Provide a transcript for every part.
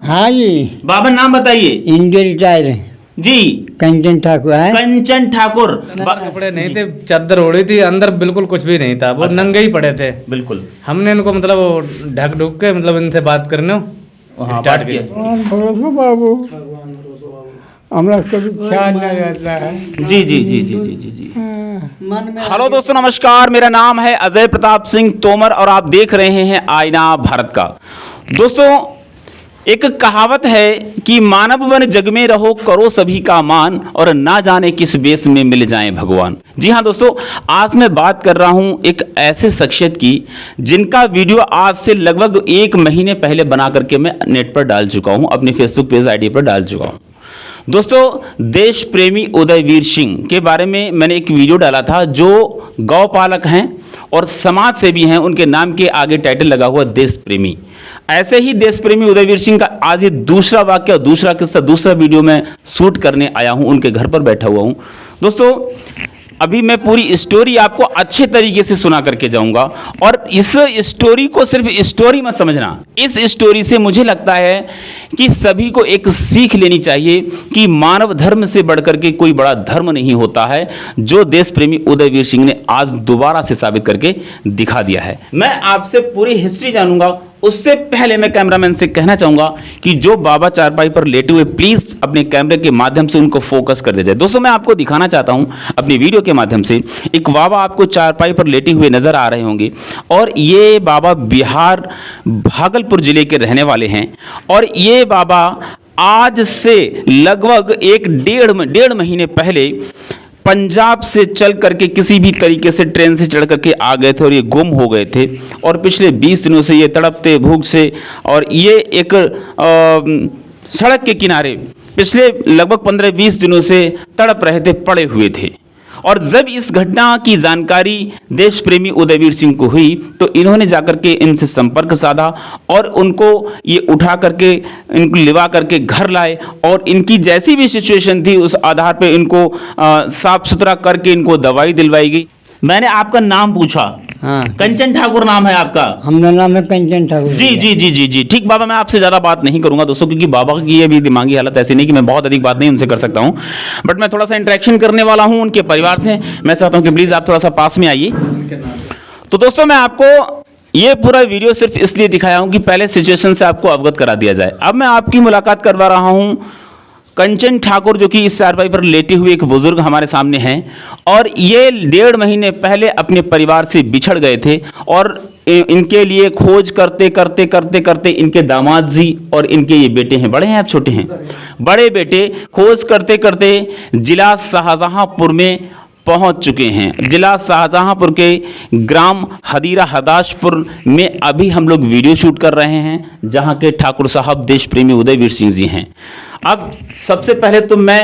हाँ जी। बाबा नाम बताइए। इंडिया रिटायर जी। कंचन ठाकुर है। कंचन ठाकुर। कपड़े नहीं थे, चादर ओढ़ी थी, अंदर बिल्कुल कुछ भी नहीं था, वो अच्छा। नंगे ही पड़े थे। बिल्कुल। हमने इनको मतलब ढक ढुक के मतलब इनसे बात करने स्टार्ट किया। भरोसा बाबू हमरा कभी ख्याल न रहता है। जी जी जी जी जी जी जी। मन में हेलो दोस्तों, नमस्कार। मेरा नाम है अजय प्रताप सिंह तोमर और आप देख रहे हैं आईना भारत का। दोस्तों, एक कहावत है कि मानव वन जग में रहो, करो सभी का मान, और ना जाने किस बेस में मिल जाएं भगवान। जी हाँ दोस्तों, आज मैं बात कर रहा हूं एक ऐसे शख्सियत की जिनका वीडियो आज से लगभग 1 महीने पहले बना करके मैं नेट पर डाल चुका हूं, अपने फेसबुक पेज आईडी पर डाल चुका हूं। दोस्तों, देश प्रेमी उदयवीर सिंह के बारे में मैंने एक वीडियो डाला था, जो गौपालक हैं और समाज सेवी हैं। उनके नाम के आगे टाइटल लगा हुआ देश प्रेमी। ऐसे ही देश प्रेमी उदयवीर सिंह का आज ये दूसरा वाक्य और दूसरा किस्सा, दूसरा वीडियो मैं शूट करने आया हूं। उनके घर पर बैठा हुआ हूं। दोस्तों, अभी मैं पूरी स्टोरी आपको अच्छे तरीके से सुना करके जाऊंगा, और इस स्टोरी को सिर्फ स्टोरी मत समझना। इस स्टोरी से मुझे लगता है कि सभी को एक सीख लेनी चाहिए कि मानव धर्म से बढ़कर के कोई बड़ा धर्म नहीं होता है, जो देश प्रेमी उदयवीर सिंह ने आज दोबारा से साबित करके दिखा दिया है। मैं आपसे पूरी हिस्ट्री जानूंगा। उससे पहले मैं कैमरामैन से कहना चाहूंगा कि जो बाबा चारपाई पर लेटे हुए, प्लीज अपने कैमरे के माध्यम से उनको फोकस कर दिया जाए। दोस्तों, मैं आपको दिखाना चाहता हूं अपनी वीडियो के माध्यम से, एक बाबा आपको चारपाई पर लेटे हुए नजर आ रहे होंगे, और ये बाबा बिहार भागलपुर जिले के रहने वाले हैं। और ये बाबा आज से लगभग 1-1.5 महीने पहले पंजाब से चल करके किसी भी तरीके से ट्रेन से चढ़ करके आ गए थे, और ये गुम हो गए थे। और पिछले 20 दिनों से ये तड़पते भूख से, और ये एक सड़क के किनारे पिछले लगभग 15-20 दिनों से तड़प रहे थे, पड़े हुए थे। और जब इस घटना की जानकारी देश प्रेमी उदयवीर सिंह को हुई, तो इन्होंने जाकर के इनसे संपर्क साधा, और उनको ये उठा करके, इनको लिवा करके घर लाए, और इनकी जैसी भी सिचुएशन थी उस आधार पे इनको साफ सुथरा करके इनको दवाई दिलवाई गई। मैंने आपका नाम पूछा। हाँ। कंचन ठाकुर नाम है आपका? हमारा नाम है कंचन ठाकुर। जी जी जी जी जी। ठीक बाबा, मैं आपसे ज़्यादा बात नहीं करूंगा दोस्तों, क्योंकि बाबा की ये भी दिमागी हालत ऐसी नहीं कि मैं बहुत अधिक बात नहीं उनसे कर सकता हूं, बट मैं थोड़ा सा इंटरेक्शन करने वाला हूं उनके परिवार से। मैं चाहता हूं कि प्लीज़ आप थोड़ा सा पास में आइए। तो दोस्तों, मैं आपको ये पूरा वीडियो सिर्फ इसलिए दिखाया हूँ कि पहले सिचुएशन से आपको अवगत करा दिया जाए। अब मैं आपकी मुलाकात करवा रहा हूँ कंचन ठाकुर, जो कि इस चारपाई पर लेटे हुए एक बुजुर्ग हमारे सामने हैं, और ये 1.5 महीने पहले अपने परिवार से बिछड़ गए थे, और इनके लिए खोज करते करते करते करते इनके दामाद जी और इनके ये बेटे हैं, बड़े हैं आप छोटे हैं, बड़े बेटे खोज करते करते जिला शाहजहांपुर में पहुंच चुके हैं। जिला शाहजहांपुर के ग्राम हदीरा हदाशपुर में अभी हम लोग वीडियो शूट कर रहे हैं, जहां के ठाकुर साहब देश प्रेमी उदयवीर सिंह जी हैं। अब सबसे पहले तो मैं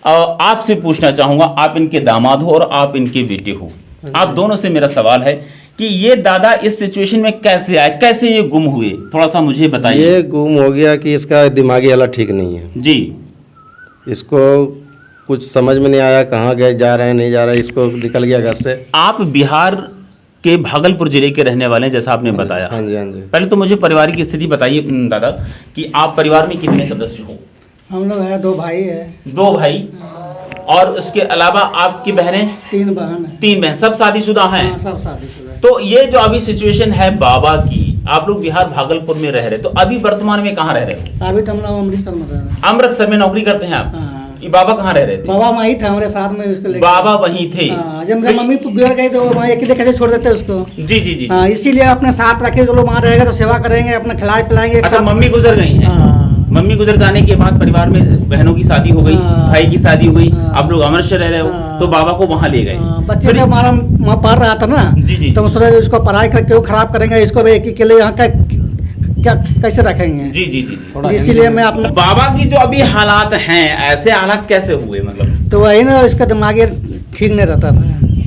आपसे पूछना चाहूंगा, आप इनके दामाद हो और आप इनके बेटे हो, आप दोनों से मेरा सवाल है कि ये दादा इस सिचुएशन में कैसे आए, कैसे ये गुम हुए, थोड़ा सा मुझे बताइए। ये गुम हो गया कि इसका दिमागी हालत ठीक नहीं है जी। इसको कुछ समझ में नहीं आया, कहाँ गए, जा रहे हैं नहीं जा रहे हैं, इसको निकल गया घर से। आप बिहार के भागलपुर जिले के रहने वाले हैं, जैसा आपने बताया। हाँ जी, हाँ जी। पहले तो मुझे पारिवारिक स्थिति बताइए दादा, कि आप परिवार में कितने सदस्य हो? हम लोग है 2 भाई है। 2 भाई, और उसके अलावा आपकी बहनें? 3 बहन है। 3 बहन, सब शादीशुदा हैं? हाँ, सब शादीशुदा है। तो ये जो अभी सिचुएशन है बाबा की, आप लोग बिहार भागलपुर में रह रहे, तो अभी वर्तमान में कहाँ रह रहे हो? अभी तो हम लोग अमृतसर में रह रहे हैं। अमृतसर में नौकरी करते हैं आप? हाँ। ये बाबा कहाँ रह रहे थे? बाबा वहीं था हमारे साथ में, उसको लेकर। बाबा वहीं थे? जब मेरी मम्मी गुजर गई तो वहाँ अकेले कैसे छोड़ देते उसको। जी जी जी। इसीलिए अपने साथ रखे, जो लोग वहाँ रहेगा तो सेवा करेंगे, अपने खिलाए पिलाएंगे। अच्छा, मम्मी गुजर गई हैं? मम्मी गुजर जाने के बाद परिवार में बहनों की शादी हो गई, भाई की शादी हुई, आप लोग अमृतसर रह रहे हो, तो बाबा को वहाँ ले गए। बच्चे से हमारा वहाँ पढ़ रहा था ना, जी जी, तो सोचे इसको पढ़ाई करके क्यों खराब करेंगे, इसको भी एक अकेले यहाँ का क्या कैसे रखेंगे। जी जी जी। इसीलिए मैं अपना बाबा की जो अभी हालात हैं, ऐसे हालात कैसे हुए, मतलब? तो वही ना, इसका दिमाग ठीक नहीं रहता था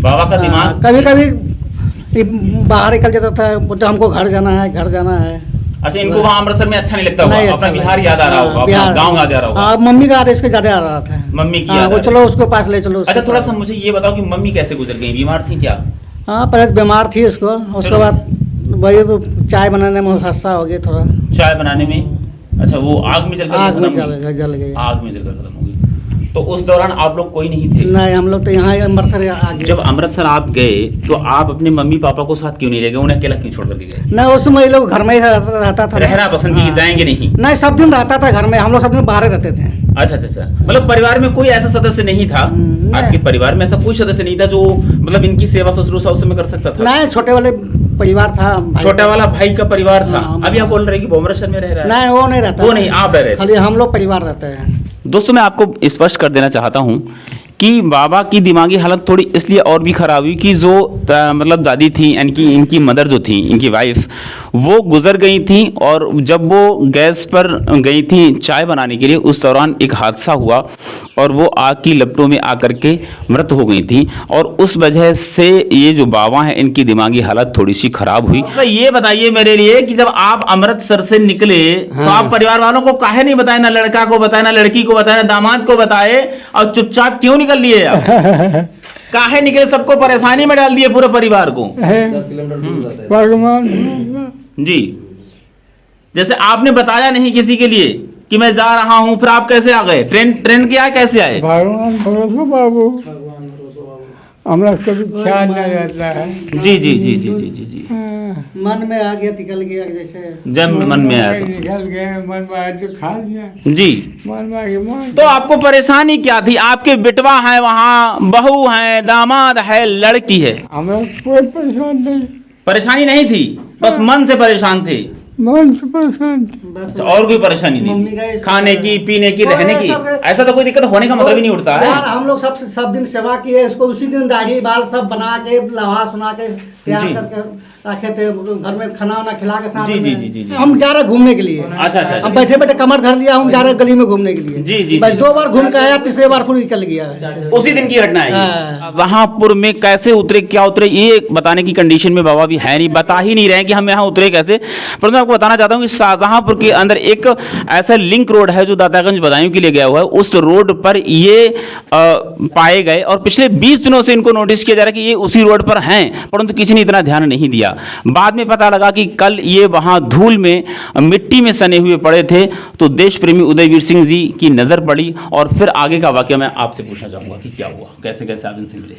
बाबा का दिमाग। कभी कभी बाहर निकल जाता था, बोलते हमको घर जाना है, घर जाना है। अच्छा, इनको वहाँ अमृतसर में अच्छा नहीं लगता होगा, अपना बिहार याद आ रहा होगा, अपना गाँव याद आ रहा होगा। मम्मी का याद इसके ज्यादा आ रहा था। मम्मी की याद? वो चलो उसको पास ले चलो। अच्छा, थोड़ा सा मुझे ये बताओ कि मम्मी कैसे गुजर गई, बीमार थी क्या? हाँ, पहले बीमार थी उसको, उसके बाद वही चाय बनाने में हादसा हो गया थोड़ा। चाय बनाने में? अच्छा, वो आग में जलकर आग में खत्म हुई? जल गई। आग में जलकर खत्म हो गई। तो उस दौरान आप लोग कोई नहीं थे? नहीं, हम लोग तो यहाँ अमृतसर आ गए। जब अमृतसर आप गए तो आप अपने मम्मी पापा को साथ क्यों नहीं ले गए, उन्हें अकेला क्यों छोड़ करके गए? नहीं, उस समय ये लोग घर में ही रहता था। रहना पसंद की जाएंगे नहीं? नहीं, सब दिन रहता था घर में, हम लोग सब दिन बाहर रहते थे। अच्छा अच्छा अच्छा, मतलब परिवार में कोई ऐसा सदस्य नहीं था? नहीं। आपके परिवार में ऐसा कोई सदस्य नहीं था जो मतलब इनकी सेवा शुश्रूषा उस समय कर सकता था? नहीं, छोटे वाले परिवार था। छोटा वाला भाई का परिवार था। हाँ, अभी आप बोल रहे हैं कि वो अमृतसर में रह रहा है? नहीं, वो नहीं रहता। वो नहीं, आप रह रहे थे? खाली हम लोग परिवार रहते हैं। दोस्तों, मैं आपको स्पष्ट कर देना चाहता हूं कि बाबा की दिमागी हालत थोड़ी इसलिए और भी ख़राब हुई कि जो मतलब दादी थी, यानी कि इनकी मदर जो थी, इनकी वाइफ, वो गुजर गई थी और जब वो गैस पर गई थी चाय बनाने के लिए, उस दौरान एक हादसा हुआ और वो आग की लपटों में आकर के मृत हो गई थी और उस वजह से ये जो बाबा हैं इनकी दिमागी हालत थोड़ी सी ख़राब हुई। अच्छा, ये बताइए मेरे लिए कि जब आप अमृतसर से निकले तो आप परिवार वालों को काहे नहीं बताए, ना लड़का को बताए, ना लड़की को बताए, ना दामाद को बताए, और चुपचाप क्यों निकल लिए आप? काहे निकले? सबको परेशानी में डाल दिए, पूरे परिवार को। 10 किलोमीटर दूर रहता है। जी, जैसे आपने बताया नहीं किसी के लिए कि मैं जा रहा हूं, फिर आप कैसे आ गए? ट्रेन के आए, कैसे आए? भगवान भरोसा बाबू, हमारा कभी ख्याल नहीं रहता है। जी जी जी जी जी जी जी, मन में आ गया, निकल गया, जैसे जब मन में आया तो निकल गए, मन में आया तो खा लिया, जी। मन में आ गया मन। तो आपको परेशानी क्या थी? आपके बेटवा है वहाँ, बहू है, दामाद है, लड़की है, हमें कोई परेशान नहीं, परेशानी नहीं थी, बस मन से परेशान थे। मन से परेशान थे। बस अच्छा, और कोई परेशानी मम्मी नहीं का थी? इस- खाने की, पीने की, कोई रहने की, सब- ऐसा तो कोई दिक्कत होने का मतलब ही नहीं उठता है। यार, हम लोग सब दिन सेवा किए, इसको उसी दिन दाढ़ी बाल सब बना के, लहा सुना के तैयार जी। करके रखे थे, घर में खाना वाना खिला के साथ जी, में। जी, जी, जी, जी। हम जा रहे घूमने के लिए। अच्छा अच्छा हम अच्छा। बैठे बैठे कमर धर लिया, हम जा रहे गली में घूमने के लिए। जी, जी, बस जी। 2 बार घूम के आया, तीसरे बार फिर निकल गया। उसी दिन की घटना है ये। हाँ। शाहजहांपुर में कैसे उतरे, क्या उतरे, ये बताने की कंडीशन में बाबा भी है नहीं, बता ही नहीं रहे हैं कि हम यहाँ उतरे कैसे। परंतु मैं आपको बताना चाहता हूँ कि शाहजहांपुर के अंदर एक ऐसा लिंक रोड है जो दातागंज बदायूं के लिए गया हुआ है। उस रोड पर ये पाए गए और पिछले 20 दिनों से इनको नोटिस किया जा रहा है कि ये उसी रोड पर हैं, परंतु किसी ने इतना ध्यान नहीं दिया। बाद में पता लगा कि कल ये वहाँ धूल में, मिट्टी में सने हुए पड़े थे, तो देश प्रेमी उदयवीर सिंह जी की नज़र पड़ी और फिर आगे का वाकया मैं आपसे पूछना चाहूँगा कि क्या हुआ, कैसे कैसे आप इनसे मिले?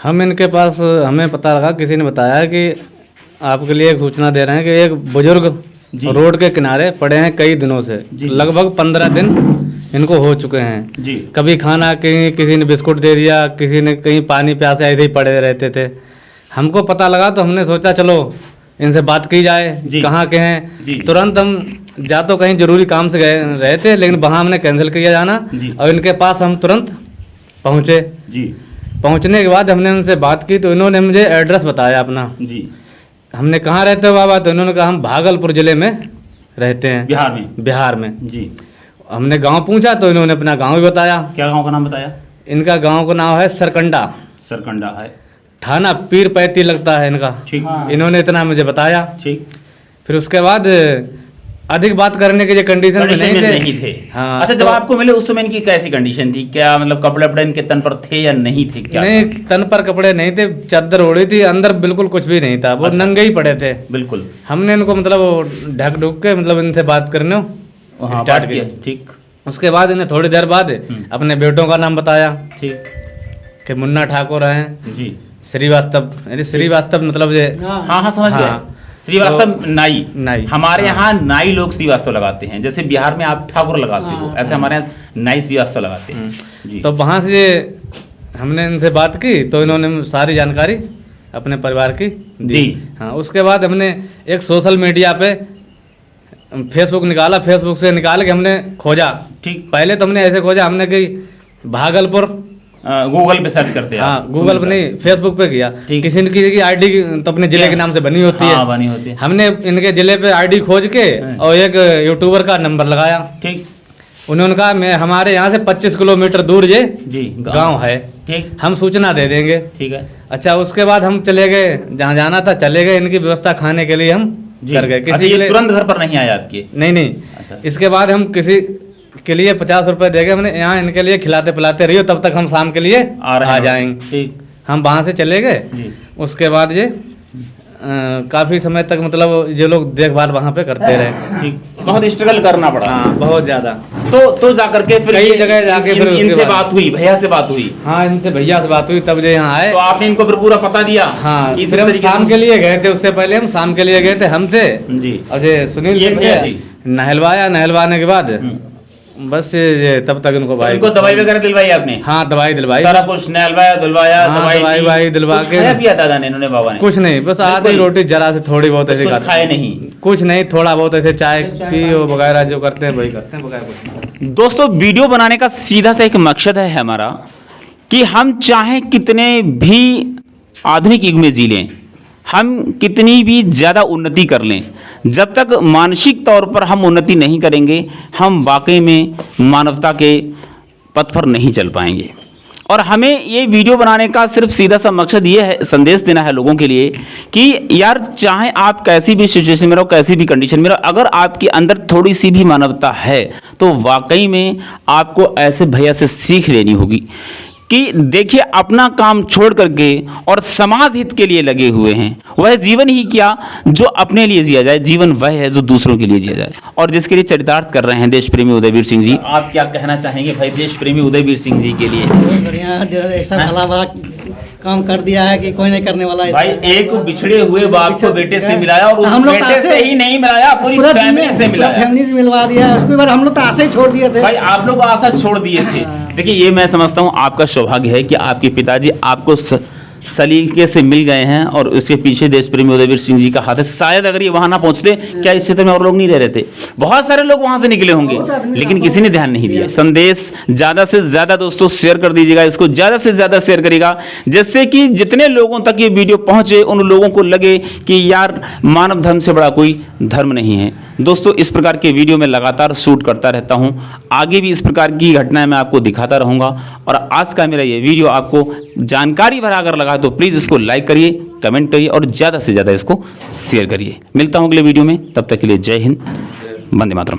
हम इनके पास, हमें पता लगा, किसी ने बताया कि आपके लिए एक सूचना दे रहे हैं कि एक बुजुर्ग जी। रोड के किनारे पड़े हैं कई दिनों से, जी। लगभग 15 दिन इनको हो चुके हैं। जी। कभी खाना, कहीं किसी ने बिस्कुट दे दिया, किसी ने कहीं पानी प्यासे, ऐसे ही पड़े रहते थे। हमको पता लगा तो हमने सोचा चलो इनसे बात की जाए, जी। कहाँ के जी। हैं। तुरंत हम जा तो कहीं जरूरी काम से गए रहे थे, लेकिन वहाँ हमने कैंसिल किया जाना जी। और इनके पास हम तुरंत पहुँचे। जी पहुँचने के बाद हमने उनसे बात की तो इन्होंने मुझे एड्रेस बताया अपना। जी। हमने कहाँ रहते हो बाबा, तो इन्होंने कहा हम भागलपुर ज़िले में रहते हैं, बिहार में? बिहार में। जी। हमने गांव पूछा तो इन्होंने अपना गांव भी बताया। क्या गांव का नाम बताया? इनका गांव का नाम है सरकंडा, सरकंडा है। थाना पीर पैती लगता है इनका। ठीक। इन्होंने इतना मुझे बताया। ठीक। फिर उसके बाद अधिक बात करने के लिए कंडीशन में नहीं थे। हाँ, अच्छा, जब तो- आपको मिले उस समय इनकी कैसी कंडीशन थी? क्या मतलब कपड़े वपड़े इनके तन पर थे या नहीं थे? क्या नहीं, था? तन पर कपड़े नहीं थे, चादर ओढ़ी थी, अंदर बिल्कुल कुछ भी नहीं था, वो अच्छा। नंगे ही पड़े थे। बिल्कुल। हमने इनको मतलब ढक ढुक के मतलब इनसे बात करने हाँ, स्टार्ट बात किया। किया। ठीक। उसके बाद इन्हें थोड़ी देर बाद अपने बेटों का नाम बताया ठीक। कि मुन्ना ठाकुर हैं, जी। श्रीवास्तव, यानी श्रीवास्तव मतलब ये हाँ। हाँ हाँ, समझ गए। हाँ। श्रीवास्तव तो- नाई। नाई। हमारे हाँ। यहाँ नाई लोग श्रीवास्तव लगाते हैं, जैसे बिहार में आप ठाकुर लगाते हो, ऐसे हमारे यहाँ नाई श्रीवास्तव लगाते हैं। जी। तो वहाँ से हमने इनसे बात की तो इन्होंने सारी जानकारी अपने परिवार की दी। जी। हाँ, उसके बाद हमने एक सोशल मीडिया पे फेसबुक निकाला, फेसबुक से निकाल के हमने खोजा। ठीक। पहले तो हमने ऐसे खोजा, हमने कि भागलपुर, गूगल पे सर्च करते हैं हाँ आप? गूगल पे नहीं, फेसबुक पे किया। ठीक। किसी न किसी की आईडी तो अपने जिले के नाम से बनी होती हाँ, है, बनी होती है। हमने इनके जिले पे आईडी खोज के और एक यूट्यूबर का नंबर लगाया। ठीक। उन्होंने कहा मैं हमारे यहाँ से 25 किलोमीटर दूर ये जी। गांव है, ठीक। हम सूचना दे देंगे। ठीक है। अच्छा, उसके बाद हम चले गए जहाँ जाना था, चले गए, इनकी व्यवस्था खाने के लिए हम जी। कर गए। अच्छा, किसी के ये लिए तुरंत घर पर नहीं आया आपके? नहीं, अच्छा। इसके बाद हम किसी के लिए 50 रुपए दे गए, हमने यहाँ इनके लिए खिलाते पिलाते रहियो, तब तक हम शाम के लिए आ रहे आ हैं। जाएंगे। ठीक। हम वहाँ से चले गए। जी। उसके बाद ये काफ़ी समय तक मतलब ये लोग देखभाल वहाँ पे करते रहे। ठीक, बहुत स्ट्रगल करना पड़ा। हाँ, बहुत ज़्यादा। तो जाकर के फिर कई जगह जाके फिर उसके इनसे बाद- बात हुई, भैया से बात हुई, हाँ, इनसे भैया से बात हुई तब जो यहाँ आए। तो आपने इनको फिर पूरा पता दिया? हाँ, इस फिर हम तरीके शाम से- के लिए गए थे, उससे पहले हम शाम के लिए गए थे, हम थे जी। और ये सुनील ये सिंह भैया थे। जी। नहलवाने के बाद बस ये तब तक इनको भाई इनको दवाई वगैरह दिलवाई आपने? हाँ, दवाई दिलवाई, सारा कुछ नहलवाया धुलवाया, हाँ, दवाई दवाई दी। वाई दिलवा कुछ के- खाया पिया दादा ने, इन्होंने बाबा ने? कुछ नहीं, बस आधी बिल्कुल। रोटी जरा से थोड़ी बहुत ऐसे कुछ खाते। खाए नहीं? कुछ नहीं, थोड़ा बहुत ऐसे चाय पी वगैरह जो करते हैं वही करते हैं, वगैरह कुछ नहीं। दोस्तों, वीडियो बनाने का सीधा सा एक मकसद है हमारा कि हम चाहे कितने भी आधुनिक युग में जी लें, हम कितनी भी ज़्यादा उन्नति कर लें, जब तक मानसिक तौर पर हम उन्नति नहीं करेंगे, हम वाकई में मानवता के पथ पर नहीं चल पाएंगे। और हमें ये वीडियो बनाने का सिर्फ सीधा सा मकसद ये है, संदेश देना है लोगों के लिए कि यार चाहे आप कैसी भी सिचुएशन में रहो, कैसी भी कंडीशन में रहो, अगर आपके अंदर थोड़ी सी भी मानवता है तो वाकई में आपको ऐसे भैया से सीख लेनी होगी कि देखिए, अपना काम छोड़ करके और समाज हित के लिए लगे हुए हैं। वह जीवन ही क्या जो अपने लिए जिया जाए, जीवन वह है जो दूसरों के लिए जिया जाए, और जिसके लिए चरितार्थ कर रहे हैं देश प्रेमी उदयवीर सिंह जी। आप क्या कहना चाहेंगे भाई देश प्रेमी उदयवीर सिंह जी के लिए? बहुत बढ़िया, जो ऐसा भला भला काम कर दिया है कि कोई नहीं करने वाला ऐसा। भाई, एक बिछड़े हुए बाप को बेटे से मिलाया, और उस हम लोग बेटे ऐसे- से ही नहीं मिलाया, पूरी पूरा फैमिली से मिलाया। फैमिली से मिलवा दिया, उसके बाद हम लोग तो आशा ही छोड़ दिए थे। भाई, आप लोग आशा छोड़ दिए थे। देखिए, ये मैं समझता हूँ आपका सौभाग्य है कि आपके पिताजी आपको सलीके से मिल गए हैं, और उसके पीछे देश प्रेमी उदयवीर सिंह जी का हाथ है। शायद अगर ये वहां ना पहुंचते, क्या इस क्षेत्र में और लोग नहीं रह रहे थे? बहुत सारे लोग वहां से निकले होंगे, लेकिन किसी ने ध्यान नहीं दिया। संदेश ज्यादा से ज्यादा दोस्तों शेयर कर दीजिएगा, इसको ज्यादा से ज्यादा शेयर करिएगा, जिससे कि जितने लोगों तक ये वीडियो पहुंचे उन लोगों को लगे कि यार मानव धर्म से बड़ा कोई धर्म नहीं है। दोस्तों, इस प्रकार के वीडियो में लगातार शूट करता रहता हूं, आगे भी इस प्रकार की घटनाएं मैं आपको दिखाता रहूंगा। और आज का मेरा ये वीडियो आपको जानकारी भरा अगर लगा तो प्लीज़ इसको लाइक करिए, कमेंट करिए और ज़्यादा से ज़्यादा इसको शेयर करिए। मिलता हूं अगले वीडियो में, तब तक के लिए जय हिंद, वंदे मातरम।